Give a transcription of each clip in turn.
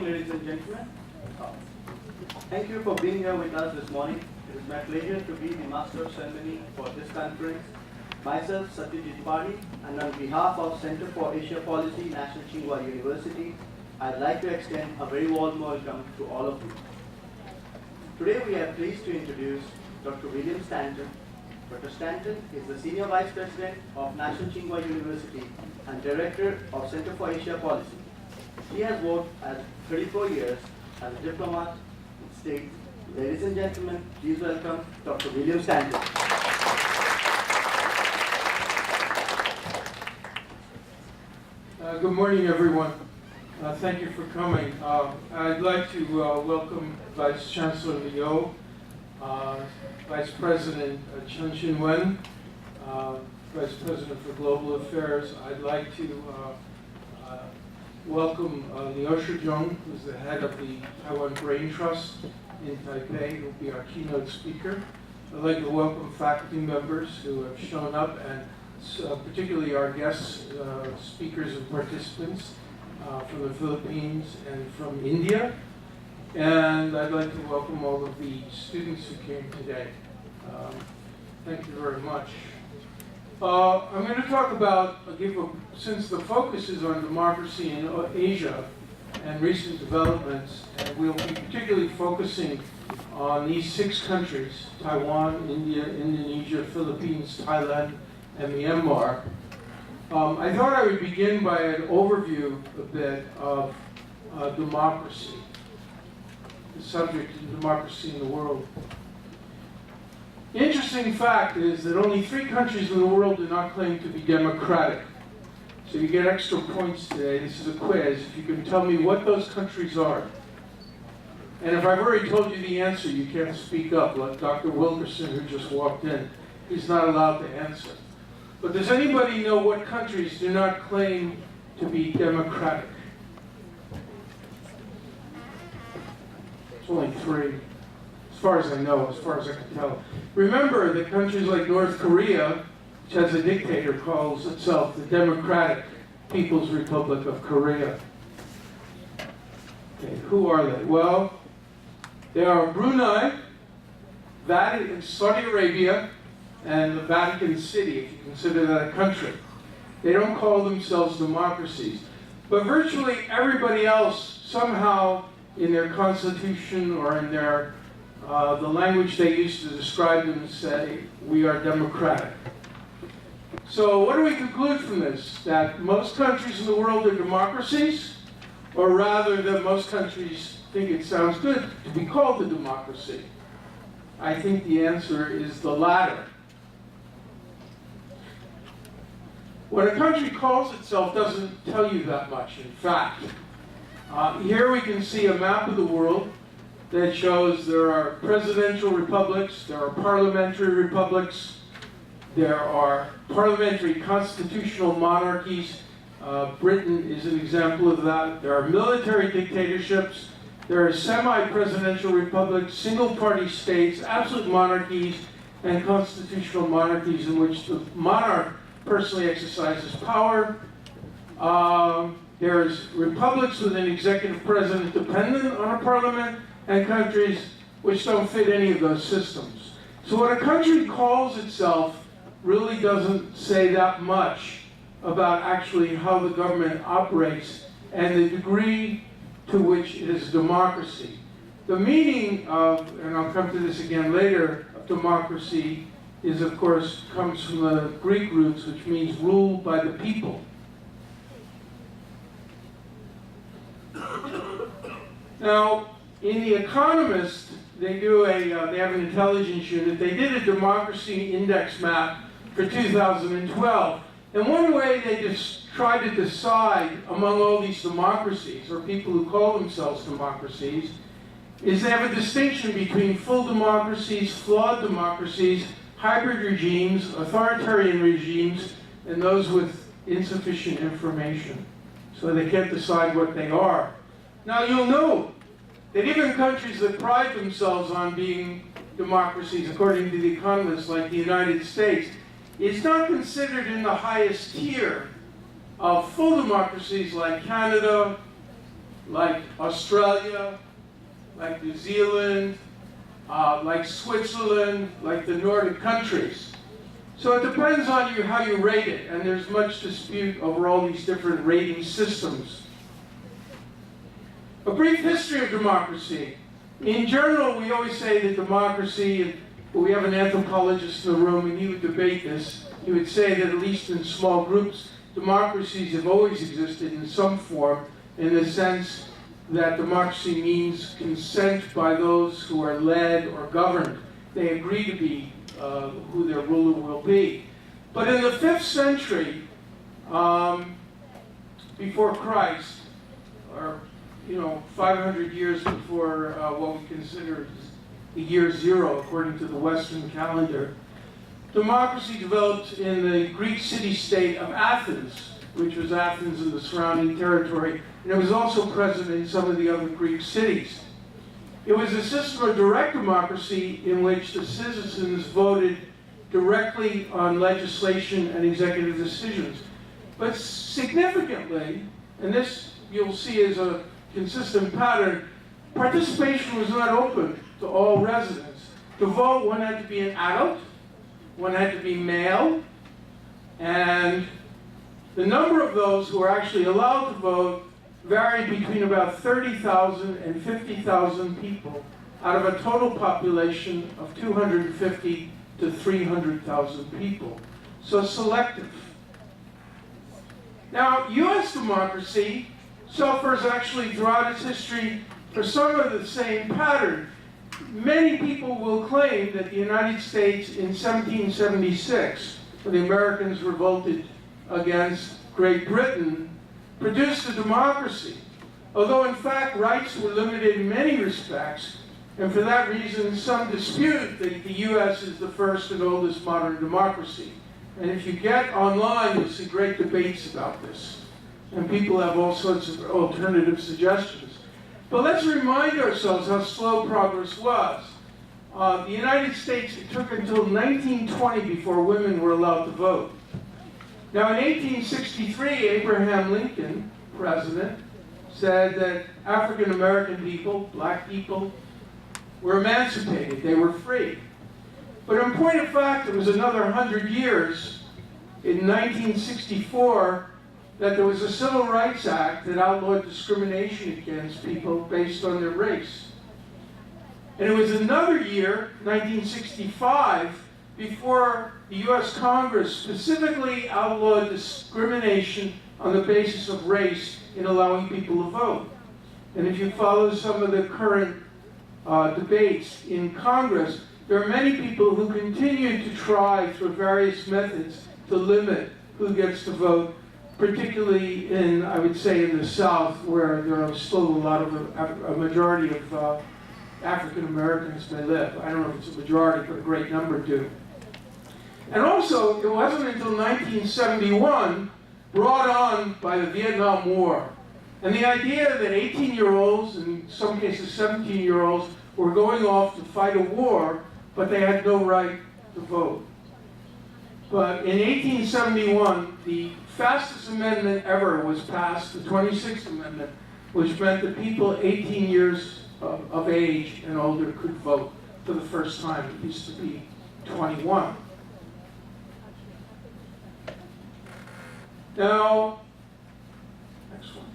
morning, ladies and gentlemen. Thank you for being here with us this morning. It is my pleasure to be the Master of Ceremony for this conference. Myself, Satyajit Padi, and on behalf of Center for Asia Policy, National Tsinghua University, I'd like to extend a very warm welcome to all of you. Today we are pleased to introduce Dr. William Stanton. Dr. Stanton is the Senior Vice President of National Tsinghua University and Director of Center for Asia Policy. He has worked as 34 years as a diplomat in state. Ladies and gentlemen, please welcome Dr. William Stanton. Good morning, everyone. Thank you for coming. I'd like to welcome Vice Chancellor Liu, Vice President Chen Qinwen, Vice President for Global Affairs. I'd like to welcome Liu Shizhong, who's the head of the Taiwan Brain Trust in Taipei, who will be our keynote speaker. I'd like to welcome faculty members who have shown up, and particularly our guest speakers and participants from the Philippines and from India. And I'd like to welcome all of the students who came today. Thank you very much. I'm going to talk about, since the focus is on democracy in Asia and recent developments, and we'll be particularly focusing on these 6 countries, Taiwan, India, Indonesia, Philippines, Thailand, and Myanmar. I thought I would begin by an overview a bit of democracy, the subject of democracy in the world. The interesting fact is that only 3 countries in the world do not claim to be democratic. So you get extra points today. This is a quiz. If you can tell me what those countries are. And if I've already told you the answer, you can't speak up, like Dr. Wilkerson, who just walked in. He's not allowed to answer. But does anybody know what countries do not claim to be democratic? It's only 3. As far as I know, as far as I can tell. Remember that countries like North Korea, which has a dictator, calls itself the Democratic People's Republic of Korea. Okay, who are they? Well, they are Brunei, Saudi Arabia, and the Vatican City, if you consider that a country. They don't call themselves democracies. But virtually everybody else, somehow in their constitution or in their the language they use to describe them, say, we are democratic. So what do we conclude from this? That most countries in the world are democracies? Or rather that most countries think it sounds good to be called a democracy? I think the answer is the latter. What a country calls itself doesn't tell you that much, in fact. Here we can see a map of the world that shows there are presidential republics, there are parliamentary republics, there are parliamentary constitutional monarchies. Britain is an example of that. There are military dictatorships. There are semi-presidential republics, single-party states, absolute monarchies, and constitutional monarchies in which the monarch personally exercises power. There's republics with an executive president dependent on a parliament, and countries which don't fit any of those systems. So what a country calls itself really doesn't say that much about actually how the government operates and the degree to which it is democracy. The meaning of, and I'll come to this again later, of democracy is, of course, comes from the Greek roots, which means ruled by the people. Now, in The Economist, they have an intelligence unit. They did a democracy index map for 2012. And one way they just try to decide among all these democracies, or people who call themselves democracies, is they have a distinction between full democracies, flawed democracies, hybrid regimes, authoritarian regimes, and those with insufficient information. So they can't decide what they are. Now you'll note that even countries that pride themselves on being democracies, according to The Economist, like the United States, is not considered in the highest tier of full democracies like Canada, like Australia, like New Zealand, like Switzerland, like the Nordic countries. So it depends on you how you rate it, and there's much dispute over all these different rating systems. A brief history of democracy. In general, we always say that democracy, and we have an anthropologist in the room, and he would debate this. He would say that at least in small groups, democracies have always existed in some form, in the sense that democracy means consent by those who are led or governed. They agree to be who their ruler will be. But in the 5th century, before Christ, or 500 years before what we consider the year 0 according to the Western calendar, democracy developed in the Greek city-state of Athens, which was Athens and the surrounding territory, and it was also present in some of the other Greek cities. It was a system of direct democracy in which the citizens voted directly on legislation and executive decisions. But significantly, and this you'll see is a consistent pattern, participation was not open to all residents. To vote, one had to be an adult, one had to be male, and the number of those who were actually allowed to vote varied between about 30,000 and 50,000 people out of a total population of 250 to 300,000 people. So selective. Now, US democracy suffers actually throughout its history for some of the same pattern. Many people will claim that the United States in 1776, when the Americans revolted against Great Britain, produced a democracy, although in fact rights were limited in many respects, and for that reason some dispute that the US is the first and oldest modern democracy. And if you get online, you'll see great debates about this, and people have all sorts of alternative suggestions. But let's remind ourselves how slow progress was. The United States, it took until 1920 before women were allowed to vote. Now, in 1863, Abraham Lincoln, president, said that African American people, black people, were emancipated, they were free. But in point of fact, it was another 100 years, in 1964, that there was a Civil Rights Act that outlawed discrimination against people based on their race. And it was another year, 1965, before the US Congress specifically outlawed discrimination on the basis of race in allowing people to vote. And if you follow some of the current debates in Congress, there are many people who continue to try through various methods to limit who gets to vote, particularly in, I would say, in the South, where there are still a majority of African Americans may live. I don't know if it's a majority, but a great number do. And also, it wasn't until 1971, brought on by the Vietnam War, and the idea that 18-year-olds, in some cases 17-year-olds, were going off to fight a war, but they had no right to vote. But in 1871, the fastest amendment ever was passed, the 26th Amendment, which meant that people 18 years of age and older could vote for the first time. It used to be 21. Now, next one.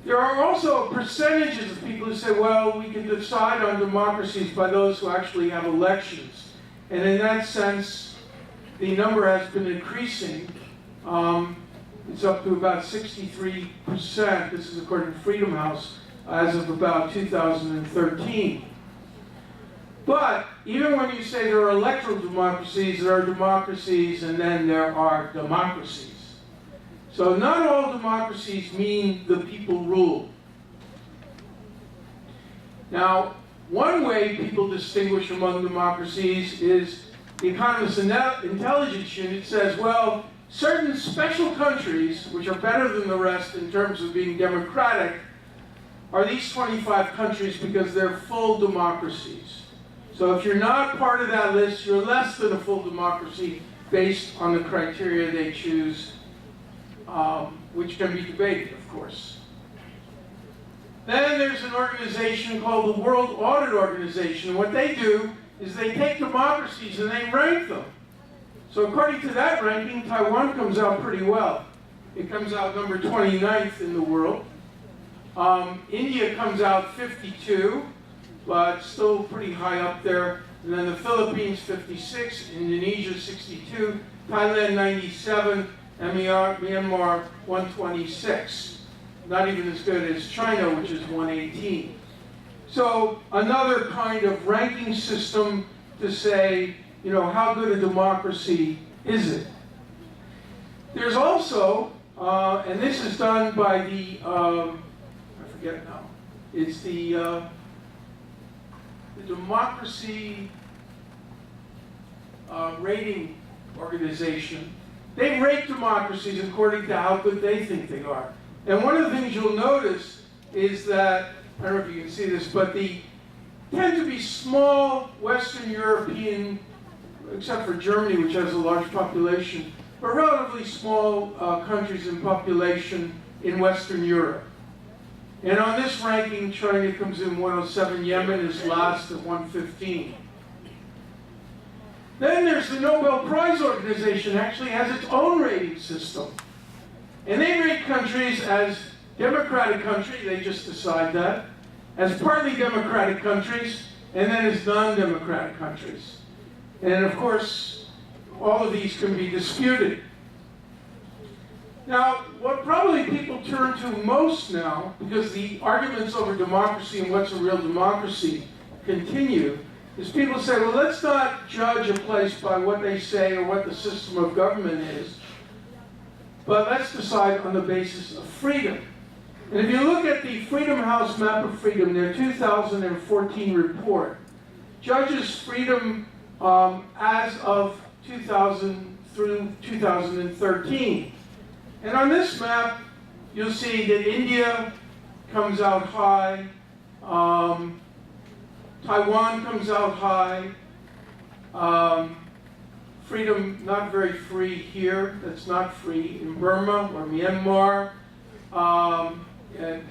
There are also percentages of people who say, well, we can decide on democracies by those who actually have elections. And in that sense, the number has been increasing. It's up to about 63%. This is according to Freedom House, as of about 2013. But even when you say there are electoral democracies, there are democracies, and then there are democracies. So not all democracies mean the people rule. Now, one way people distinguish among democracies is the Economist Intelligence Unit says, well, certain special countries, which are better than the rest in terms of being democratic, are these 25 countries because they're full democracies. So if you're not part of that list, you're less than a full democracy based on the criteria they choose, which can be debated, of course. Then there's an organization called the World Audit Organization. And what they do is they take democracies and they rank them. So according to that ranking, Taiwan comes out pretty well. It comes out number 29th in the world. India comes out 52, but still pretty high up there. And then the Philippines 56, Indonesia 62, Thailand 97, and Myanmar 126. Not even as good as China, which is 118. So another kind of ranking system to say, you know, how good a democracy is it? There's also, and this is done by the, I forget now, it's the Democracy Rating Organization. They rate democracies according to how good they think they are. And one of the things you'll notice is that, I don't know if you can see this, but the tend to be small Western European, except for Germany, which has a large population, but relatively small countries in population in Western Europe. And on this ranking, China comes in 107, Yemen is last at 115. Then there's the Nobel Prize Organization, actually has its own rating system. And they rate countries as democratic countries, they just decide that, as partly democratic countries, and then as non-democratic countries. And of course, all of these can be disputed. Now, what probably people turn to most now, because the arguments over democracy and what's a real democracy continue, is people say, well, let's not judge a place by what they say or what the system of government is, but let's decide on the basis of freedom. And if you look at the Freedom House Map of Freedom, their 2014 report, judges freedom as of 2000 through 2013. And on this map, you'll see that India comes out high, Taiwan comes out high, freedom not very free here, that's not free in Burma or Myanmar, and